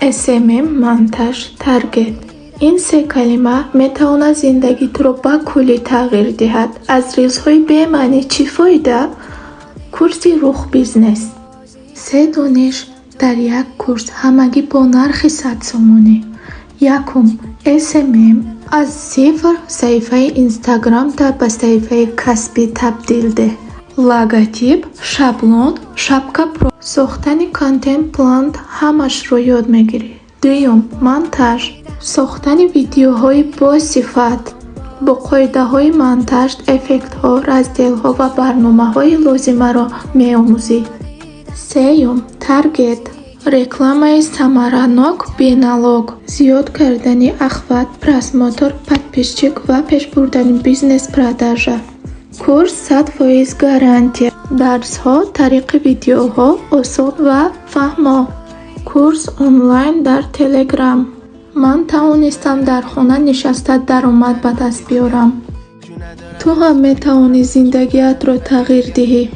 SMM монтаж таргет. این سه کلمه میتواند زندگی تو رو با کلی تغییر دهد. از ریلزهای به معنی چی فایده؟ کورسی رخ بیزنس. 3 دانش در یک کورس همگی با نرخ 100 سومانی. یکم SMM از صفر صفحه اینستاگرام تا به صفحه کسبی تبدیل ده. لوگوتیپ، شابلون، شапка про ساختن کانتنت پلان همش رو یاد میگیری. دوم монтаж، ساختن ویدیوهای با صفت با قاعده های монтаж، افکت ها، رزدیل ها و برنامه های لازمه را می‌آموزی. سوم تارگت، реклама ثمرناک بی‌نالوگ، زیاد کردن اخوات، پراسموتر، подписчик و پیش بردن بیزنس продажа. کورس 100% گارانتی. درس ها طریق ویدیوها آسان و فهم. کورس آنلاین در تلگرام. من توانستم در خانه نشسته درآمد به دست بیارم. تو هم میتوانی زندگیت را تغییر دهی.